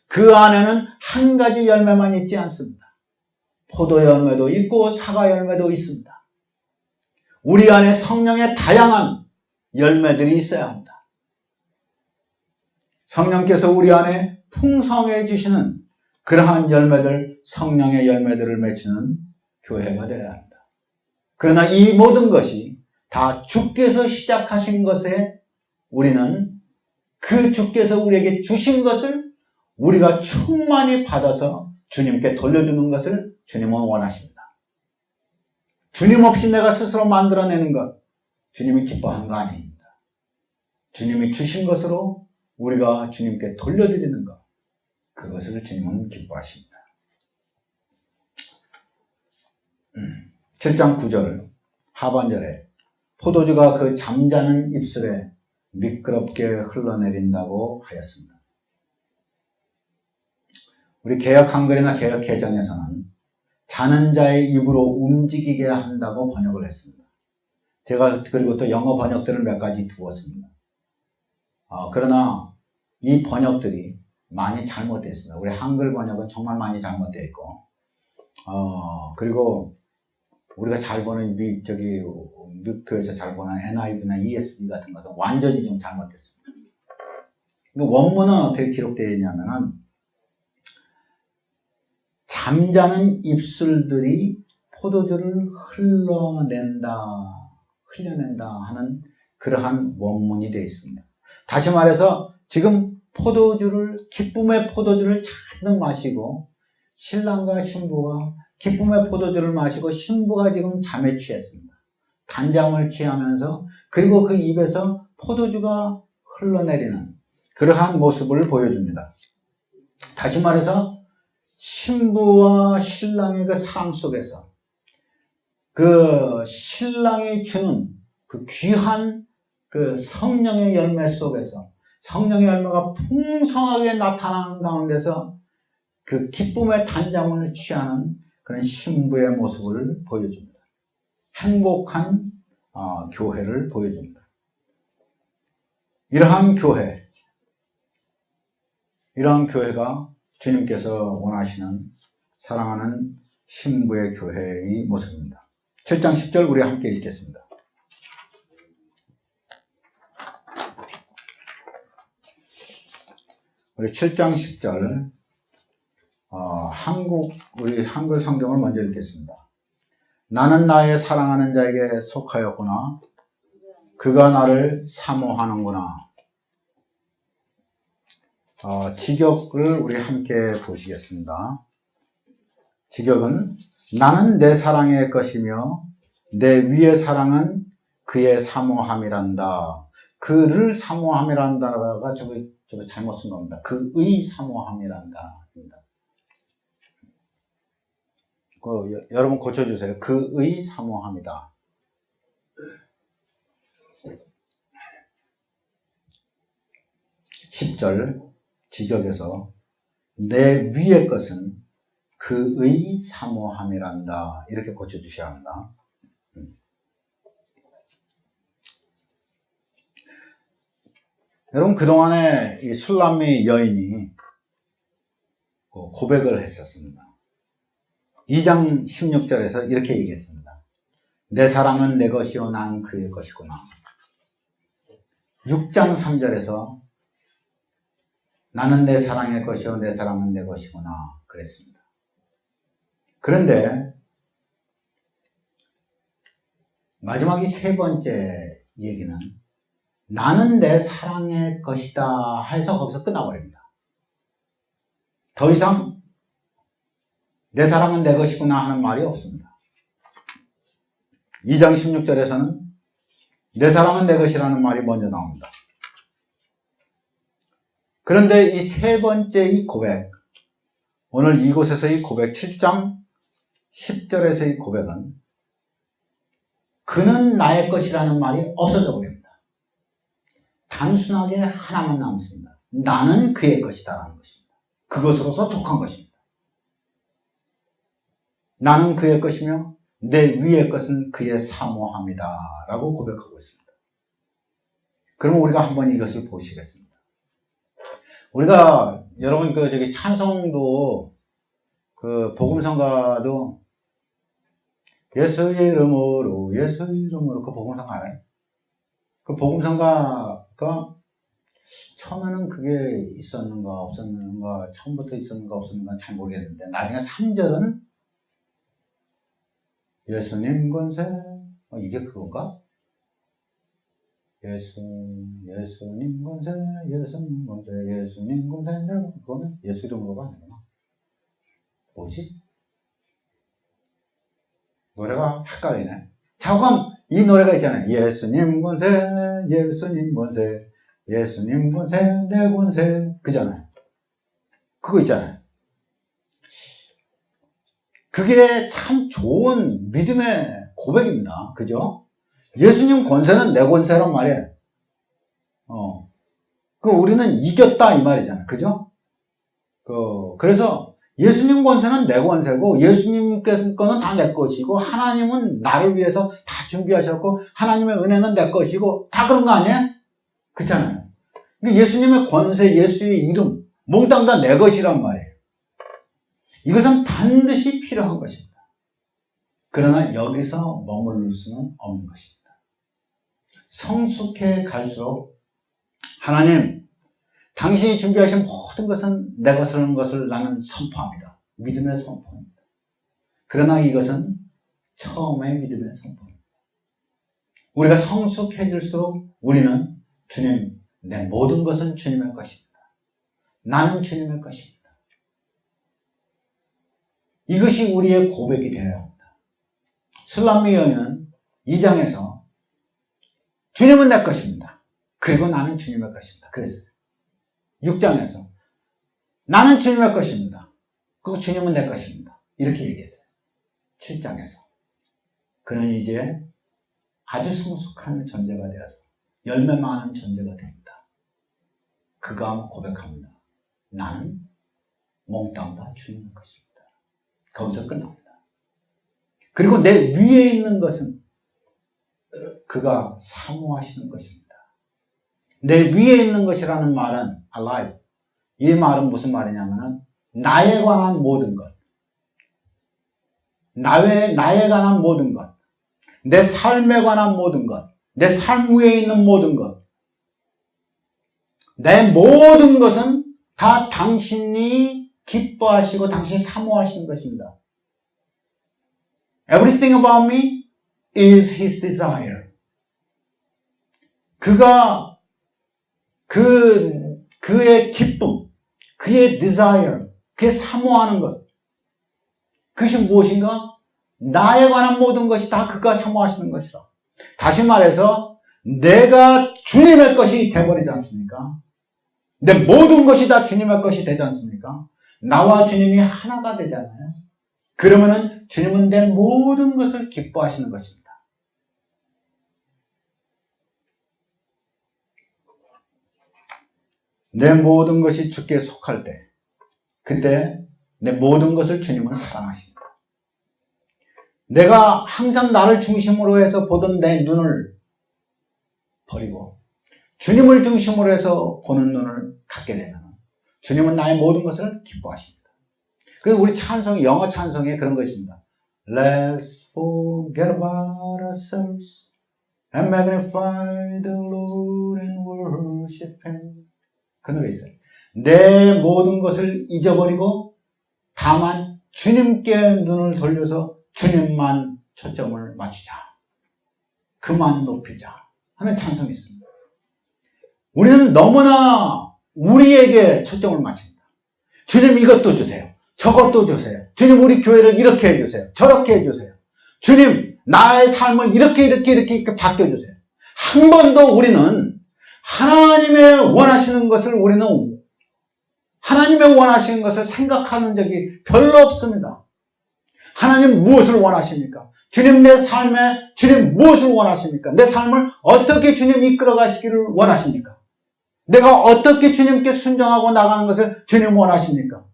그 안에는 한 가지 열매만 있지 않습니다. 포도 열매도 있고 사과 열매도 있습니다. 우리 안에 성령의 다양한 열매들이 있어야 합니다. 성령께서 우리 안에 풍성해 주시는 그러한 열매들, 성령의 열매들을 맺히는 교회가 되어야 합니다. 그러나 이 모든 것이 다 주께서 시작하신 것에 우리는 그 주께서 우리에게 주신 것을 우리가 충만히 받아서 주님께 돌려주는 것을 주님은 원하십니다. 주님 없이 내가 스스로 만들어내는 것, 주님이 기뻐하는 거 아닙니다. 주님이 주신 것으로 우리가 주님께 돌려드리는 것, 그것을 주님은 기뻐하십니다. 7장 9절 하반절에 포도주가 그 잠자는 입술에 미끄럽게 흘러내린다고 하였습니다. 우리 개역 한글이나 개역 개정에서는 자는 자의 입으로 움직이게 한다고 번역을 했습니다. 제가 그리고 또 영어 번역들을 몇 가지 두었습니다. 그러나 이 번역들이 많이 잘못되어 있습니다. 우리 한글 번역은 정말 많이 잘못되어 있고, 그리고 우리가 잘 보는 미국교에서 잘 보는 NIV나 ESV 같은 것은 완전히 좀 잘못됐습니다. 원문은 어떻게 기록되어 있냐면은, 잠자는 입술들이 포도주를 흘려낸다 하는 그러한 원문이 되어 있습니다. 다시 말해서 지금 기쁨의 포도주를 잔뜩 마시고 신랑과 신부가 기쁨의 포도주를 마시고 신부가 지금 잠에 취했습니다. 단잠을 취하면서 그리고 그 입에서 포도주가 흘러내리는 그러한 모습을 보여줍니다. 다시 말해서 신부와 신랑의 그 삶 속에서 그 신랑이 주는 그 귀한 그 성령의 열매 속에서 성령의 열매가 풍성하게 나타나는 가운데서 그 기쁨의 단잠을 취하는 그런 신부의 모습을 보여줍니다. 행복한 교회를 보여줍니다. 이러한 교회가 주님께서 원하시는 사랑하는 신부의 교회의 모습입니다. 7장 10절 우리 함께 읽겠습니다. 우리 7장 10절 우리 한글 성경을 먼저 읽겠습니다. 나는 나의 사랑하는 자에게 속하였구나. 그가 나를 사모하는구나. 직역을 우리 함께 보시겠습니다. 직역은 나는 내 사랑의 것이며 내 위의 사랑은 그의 사모함이란다. 그를 사모함이란다가 저거 잘못 쓴 겁니다. 그의 사모함이란다. 여러분 고쳐주세요. 그의 사모함이다. 10절 직역에서 내 위의 것은 그의 사모함이란다. 이렇게 고쳐주셔야 합니다. 여러분 그동안에 이 술람미 여인이 고백을 했었습니다. 2장 16절에서 이렇게 얘기했습니다. 내 사랑은 내 것이요 난 그의 것이구나. 6장 3절에서 나는 내 사랑의 것이요 내 사랑은 내 것이구나 그랬습니다. 그런데 마지막 이 세 번째 얘기는 나는 내 사랑의 것이다 해서 거기서 끝나버립니다. 더 이상 내 사랑은 내 것이구나 하는 말이 없습니다. 2장 16절에서는 내 사랑은 내 것이라는 말이 먼저 나옵니다. 그런데 이 세 번째 이 고백, 오늘 이곳에서의 고백 7장 10절에서의 고백은 그는 나의 것이라는 말이 없어져 버립니다. 단순하게 하나만 남습니다. 나는 그의 것이다라는 것입니다. 그것으로서 족한 것입니다. 나는 그의 것이며 내 위의 것은 그의 사모함이다 라고 고백하고 있습니다. 그러면 우리가 한번 이것을 보시겠습니다. 우리가 여러분 찬송도 복음성가도 예수 이름으로 그 복음성가 알아요? 그 복음성가가 처음에는 그게 있었는가 없었는가, 처음부터 있었는가 없었는가 잘 모르겠는데 나중에 3절은 예수님 권세, 이게 그건가? 예수님 권세, 예수님 권세, 예수님 권세인데 그거는 예수 이름으로가 아니구나. 뭐지? 노래가 헷갈리네. 잠깐 이 노래가 있잖아요. 예수님 권세, 예수님 권세, 예수님 권세, 내 권세, 그잖아요. 그거 있잖아요. 그게 참 좋은 믿음의 고백입니다. 그죠? 예수님 권세는 내 권세란 말이에요. 우리는 이겼다 이 말이잖아요. 그죠? 그래서 예수님 권세는 내 권세고 예수님께 거는 다 내 것이고 하나님은 나를 위해서 다 준비하셨고 하나님의 은혜는 내 것이고 다 그런 거 아니에요? 그렇잖아요. 예수님의 권세, 예수의 이름 몽땅 다 내 것이란 말이에요. 이것은 반드시 필요한 것입니다. 그러나 여기서 머무를 수는 없는 것입니다. 성숙해 갈수록 하나님, 당신이 준비하신 모든 것은 내 것이라는 것을 나는 선포합니다. 믿음의 선포입니다. 그러나 이것은 처음의 믿음의 선포입니다. 우리가 성숙해질수록 우리는 주님, 내 모든 것은 주님의 것입니다. 나는 주님의 것입니다. 이것이 우리의 고백이 되어야 합니다. 술람미 여인은 2장에서 주님은 내 것입니다. 그리고 나는 주님의 것입니다. 그래서 6장에서 나는 주님의 것입니다. 그리고 주님은 내 것입니다. 이렇게 얘기했어요. 7장에서 그는 이제 아주 성숙한 존재가 되어서 열매 많은 존재가 됩니다. 그가 고백합니다. 나는 몽땅 다 주님의 것입니다. 거기서 끝납니다. 그리고 내 위에 있는 것은 그가 사모하시는 것입니다. 내 위에 있는 것이라는 말은 alive. 이 말은 무슨 말이냐면은 나에 관한 모든 것, 나에 관한 모든 것, 내 삶에 관한 모든 것, 내 삶 위에 있는 모든 것, 내 모든 것은 다 당신이 기뻐하시고 당신이 사모하시는 것입니다. Everything about me is His desire. 그가 그의 기쁨, 그의 desire, 그의 사모하는 것, 그것이 무엇인가? 나에 관한 모든 것이 다 그가 사모하시는 것이라. 다시 말해서 내가 주님의 것이 되어버리지 않습니까? 내 모든 것이 다 주님의 것이 되지 않습니까? 나와 주님이 하나가 되잖아요. 그러면은 주님은 내 모든 것을 기뻐하시는 것입니다. 내 모든 것이 주께 속할 때, 그때 내 모든 것을 주님은 사랑하십니다. 내가 항상 나를 중심으로 해서 보던 내 눈을 버리고 주님을 중심으로 해서 보는 눈을 갖게 되면 주님은 나의 모든 것을 기뻐하십니다. 그래서 우리 찬송이, 영어 찬송에 그런 거 있습니다. Let's forget about ourselves and magnify the Lord and worship Him. 그 노래 있어요. 내 모든 것을 잊어버리고 다만 주님께 눈을 돌려서 주님만 초점을 맞추자. 그만 높이자 하는 찬송이 있습니다. 우리는 너무나 우리에게 초점을 맞춥니다. 주님 이것도 주세요. 저것도 주세요. 주님 우리 교회를 이렇게 해주세요. 저렇게 해주세요. 주님 나의 삶을 이렇게 바뀌어주세요. 한 번도 우리는 하나님의 원하시는 것을 하나님의 원하시는 것을 생각하는 적이 별로 없습니다. 하나님 무엇을 원하십니까? 주님 내 삶에 주님 무엇을 원하십니까? 내 삶을 어떻게 주님 이끌어 가시기를 원하십니까? 내가 어떻게 주님께 순종하고 나가는 것을 주님 원하십니까?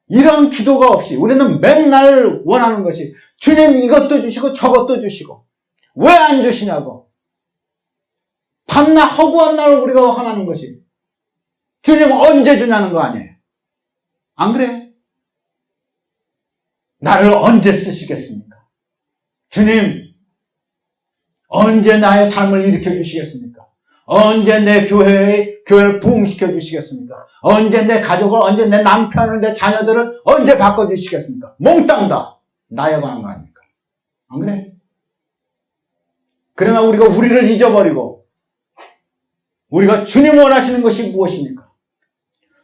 이런 기도가 없이 우리는 맨날 원하는 것이 주님 이것도 주시고 저것도 주시고 왜 안 주시냐고. 밤낮 허구한 날 우리가 화나는 것이 주님 언제 주냐는 거 아니에요. 안 그래요? 나를 언제 쓰시겠습니까? 주님 언제 나의 삶을 일으켜 주시겠습니까? 언제 내 교회를 부흥시켜 주시겠습니까? 언제 내 가족을, 언제 내 남편을, 내 자녀들을 언제 바꿔주시겠습니까? 몽땅 다 나에 관한 거 아닙니까? 안 그래? 그러나 우리가 우리를 잊어버리고 우리가 주님 원하시는 것이 무엇입니까?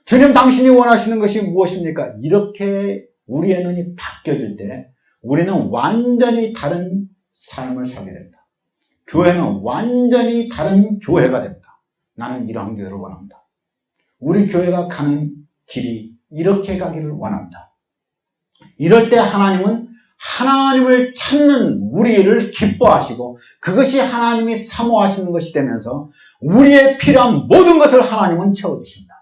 주님 당신이 원하시는 것이 무엇입니까? 이렇게 우리의 눈이 바뀌어질 때 우리는 완전히 다른 삶을 살게 됩니다. 교회는 완전히 다른 교회가 됩니다. 나는 이러한 교회를 원합니다. 우리 교회가 가는 길이 이렇게 가기를 원합니다. 이럴 때 하나님은 하나님을 찾는 우리를 기뻐하시고 그것이 하나님이 사모하시는 것이 되면서 우리의 필요한 모든 것을 하나님은 채워주십니다.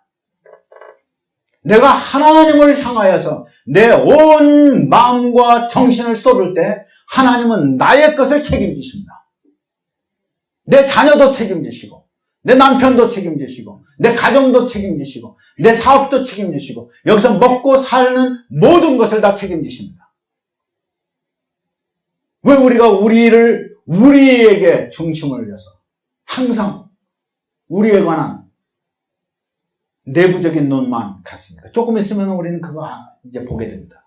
내가 하나님을 향하여서 내 온 마음과 정신을 쏟을 때 하나님은 나의 것을 책임지십니다. 내 자녀도 책임지시고 내 남편도 책임지시고 내 가정도 책임지시고 내 사업도 책임지시고 여기서 먹고 사는 모든 것을 다 책임지십니다. 왜 우리가 우리에게 중심을 둬서 항상 우리에 관한 내부적인 논만 같습니다. 조금 있으면 우리는 그거 이제 보게 됩니다.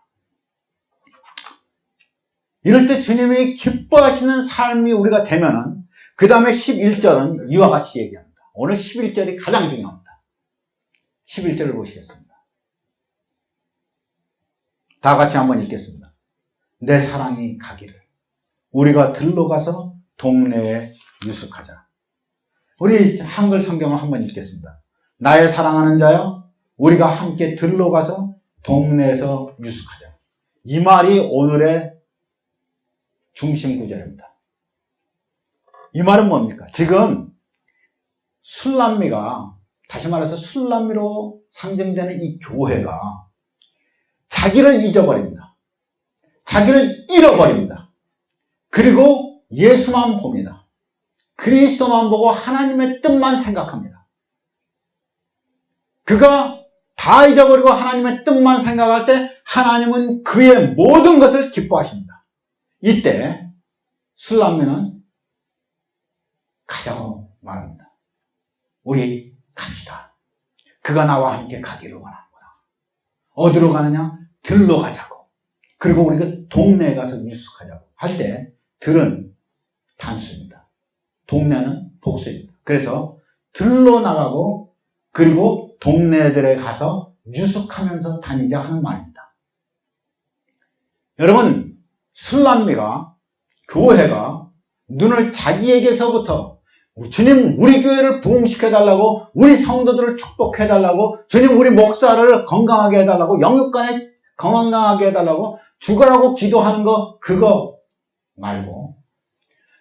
이럴 때 주님이 기뻐하시는 삶이 우리가 되면은 그 다음에 11절은 이와 같이 얘기합니다. 오늘 11절이 가장 중요합니다. 11절을 보시겠습니다. 다 같이 한번 읽겠습니다. 내 사랑이 가기를 우리가 들러가서 동네에 유숙하자. 우리 한글 성경을 한번 읽겠습니다. 나의 사랑하는 자여 우리가 함께 들러가서 동네에서 유숙하자. 이 말이 오늘의 중심 구절입니다. 이 말은 뭡니까? 지금 술람미가, 다시 말해서 술람미로 상징되는 이 교회가 자기를 잊어버립니다. 자기를 잃어버립니다. 그리고 예수만 봅니다. 그리스도만 보고 하나님의 뜻만 생각합니다. 그가 다 잊어버리고 하나님의 뜻만 생각할 때 하나님은 그의 모든 것을 기뻐하십니다. 이때 술람미는 가자고 말합니다. 우리 갑시다. 그가 나와 함께 가기를 원하는구나. 어디로 가느냐? 들로 가자고. 그리고 우리가 동네에 가서 유숙하자고 할 때 들은 단수입니다. 동네는 복수입니다. 그래서 들로 나가고 그리고 동네들에 가서 유숙하면서 다니자 하는 말입니다. 여러분, 술람미가, 교회가 눈을 자기에게서부터 주님 우리 교회를 부흥시켜달라고, 우리 성도들을 축복해달라고, 주님 우리 목사를 건강하게 해달라고, 영육간에 건강하게 해달라고 죽으라고 기도하는 거, 그거 말고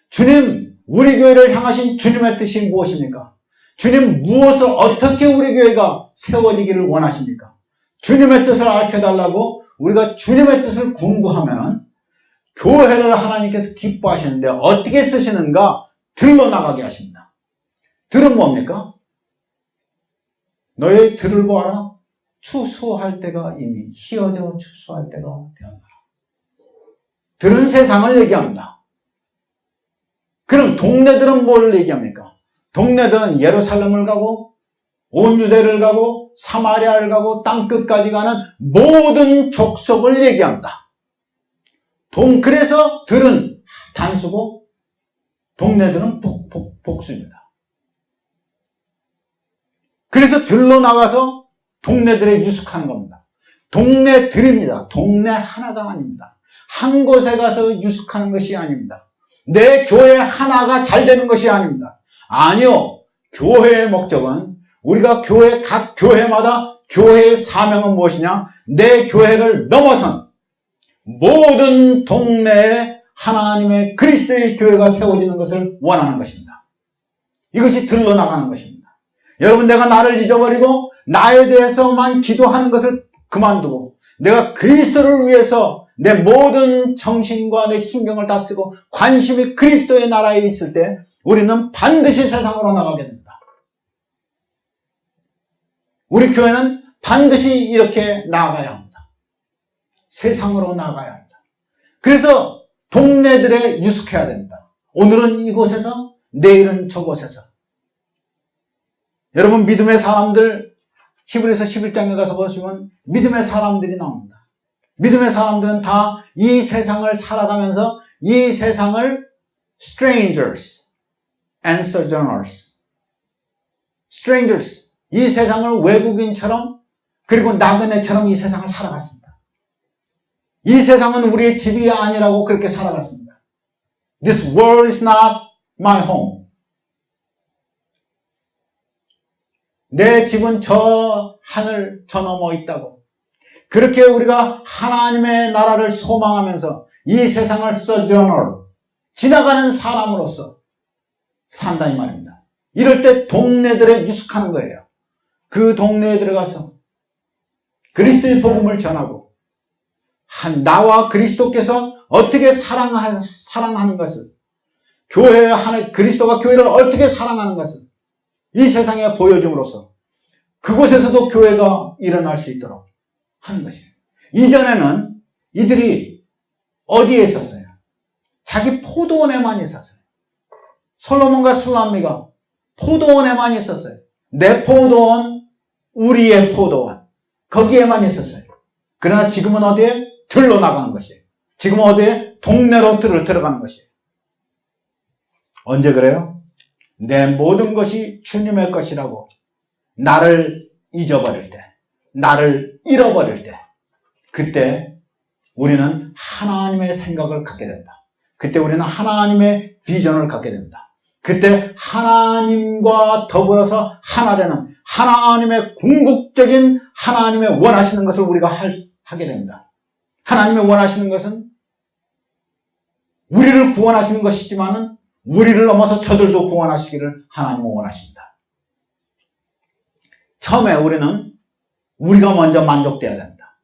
주님 우리 교회를 향하신 주님의 뜻이 무엇입니까? 주님 무엇을 어떻게 우리 교회가 세워지기를 원하십니까? 주님의 뜻을 알려달라고 우리가 주님의 뜻을 궁구하면 교회를 하나님께서 기뻐하시는데 어떻게 쓰시는가? 들러 나가게 하십니다. 들은 뭡니까? 너의 들을 보아라. 추수할 때가 이미 희어져 추수할 때가 되었노라. 들은 세상을 얘기합니다. 그럼 동네들은 뭘 얘기합니까? 동네들은 예루살렘을 가고 온 유대를 가고 사마리아를 가고 땅끝까지 가는 모든 족속을 얘기합니다. 그래서 들은 단수고 동네들은 복수입니다. 그래서 들로 나가서 동네들에 유숙하는 겁니다. 동네들입니다. 동네 하나가 아닙니다. 한 곳에 가서 유숙하는 것이 아닙니다. 내 교회 하나가 잘 되는 것이 아닙니다. 아니요. 교회의 목적은 우리가 각 교회마다 교회의 사명은 무엇이냐? 내 교회를 넘어선 모든 동네에 하나님의 그리스도의 교회가 세워지는 것을 원하는 것입니다. 이것이 들러 나가는 것입니다. 여러분, 내가 나를 잊어버리고 나에 대해서만 기도하는 것을 그만두고 내가 그리스도를 위해서 내 모든 정신과 내 신경을 다 쓰고 관심이 그리스도의 나라에 있을 때 우리는 반드시 세상으로 나가게 된다. 우리 교회는 반드시 이렇게 나아가야 합니다. 세상으로 나가야 합니다. 그래서 동네들에 유숙해야 됩니다. 오늘은 이곳에서, 내일은 저곳에서. 여러분, 믿음의 사람들, 히브리서 11장에 가서 보시면 믿음의 사람들이 나옵니다. 믿음의 사람들은 다 이 세상을 살아가면서 이 세상을 strangers and sojourners, strangers, 이 세상을 외국인처럼 그리고 나그네처럼 이 세상을 살아갔습니다. 이 세상은 우리의 집이 아니라고 그렇게 살아갔습니다. This world is not my home. 내 집은 저 하늘 저 너머 있다고. 그렇게 우리가 하나님의 나라를 소망하면서 이 세상을 sojourner, 지나가는 사람으로서 산다 이 말입니다. 이럴 때 동네들에 유숙하는 거예요. 그 동네에 들어가서 그리스도의 복음을 전하고 나와 그리스도께서 어떻게 사랑하는 것을, 그리스도가 교회를 어떻게 사랑하는 것을 이 세상에 보여줌으로써 그곳에서도 교회가 일어날 수 있도록 하는 것이에요. 이전에는 이들이 어디에 있었어요? 자기 포도원에만 있었어요. 솔로몬과 술람미가 포도원에만 있었어요. 내 포도원, 우리의 포도원, 거기에만 있었어요. 그러나 지금은 어디에? 들러 나가는 것이에요. 지금은 어디에? 동네로 들어가는 것이에요. 언제 그래요? 내 모든 것이 주님의 것이라고 나를 잊어버릴 때, 나를 잃어버릴 때, 그때 우리는 하나님의 생각을 갖게 된다. 그때 우리는 하나님의 비전을 갖게 된다. 그때 하나님과 더불어서 하나 되는 하나님의 궁극적인 하나님의 원하시는 것을 우리가 하게 됩니다. 하나님의 원하시는 것은 우리를 구원하시는 것이지만은 우리를 넘어서 저들도 구원하시기를 하나님은 원하십니다. 처음에 우리는 우리가 먼저 만족돼야 됩니다.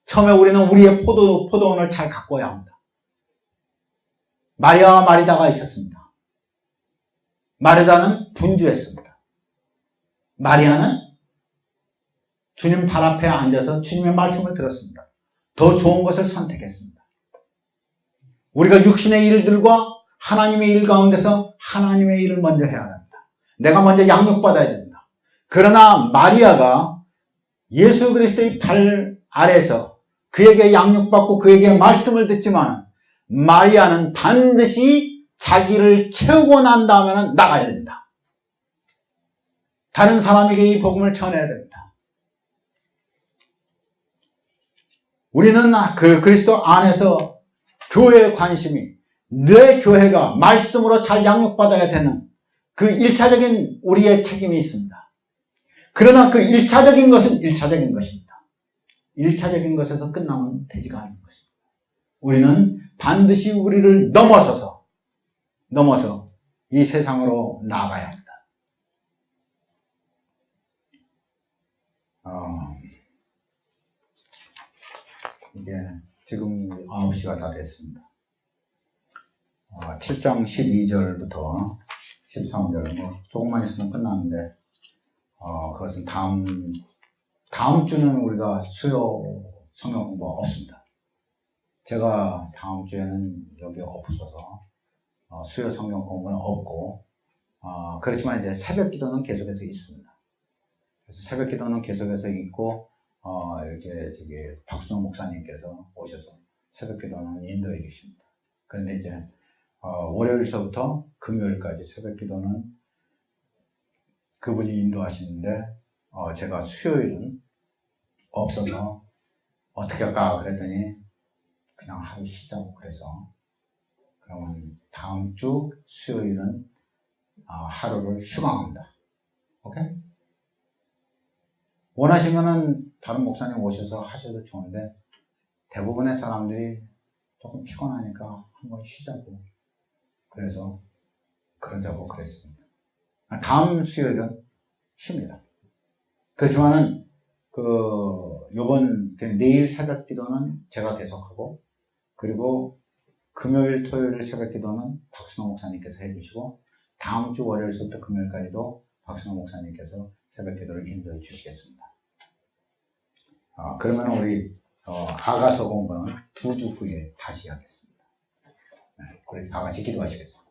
처음에 우리는 우리의 포도원을 잘 가꿔야 합니다. 마리아와 마리다가 있었습니다. 마리다는 분주했습니다. 마리아는 주님 발 앞에 앉아서 주님의 말씀을 들었습니다. 더 좋은 것을 선택했습니다. 우리가 육신의 일들과 하나님의 일 가운데서 하나님의 일을 먼저 해야 됩니다. 내가 먼저 양육받아야 됩니다. 그러나 마리아가 예수 그리스도의 발 아래서 그에게 양육받고 그에게 말씀을 듣지만 마리아는 반드시 자기를 채우고 난 다음에는 나가야 됩니다. 다른 사람에게 이 복음을 전해야 됩니다. 우리는 그 그리스도 안에서 교회의 관심이 내 교회가 말씀으로 잘 양육받아야 되는 그 1차적인 우리의 책임이 있습니다. 그러나 그 1차적인 것은 1차적인 것입니다. 1차적인 것에서 끝나면 되지가 않는 것입니다. 우리는 반드시 우리를 넘어서 이 세상으로 나아가야 합니다. 이게 지금 9시가 다 됐습니다. 7장 12절부터 13절, 조금만 있으면 끝나는데, 그것은 다음 주는 우리가 수요 성경 공부가 없습니다. 제가 다음 주에는 여기 없어서, 수요 성경 공부는 없고, 그렇지만 이제 새벽 기도는 계속해서 있습니다. 그래서 새벽 기도는 계속해서 있고, 이렇게 박수정 목사님께서 오셔서 새벽 기도는 인도해 주십니다. 그런데 이제, 월요일서부터 금요일까지 새벽 기도는 그분이 인도하시는데, 제가 수요일은 없어서 어떻게 할까 그랬더니 그냥 하루 쉬자고 그래서, 그러면 다음 주 수요일은 하루를 휴강합니다. 오케이? 원하시면은 다른 목사님 오셔서 하셔도 좋은데 대부분의 사람들이 조금 피곤하니까 한번 쉬자고 그래서 그러자고 그랬습니다. 다음 수요일은 쉽니다. 그렇지만은 내일 새벽 기도는 제가 계속하고, 그리고 금요일, 토요일 새벽 기도는 박순호 목사님께서 해주시고, 다음 주 월요일부터 금요일까지도 박순호 목사님께서 새벽 기도를 인도해 주시겠습니다. 그러면 우리 아가서 공부는 2주 후에 다시 하겠습니다. 우리 다 같이 기도하시겠습니다.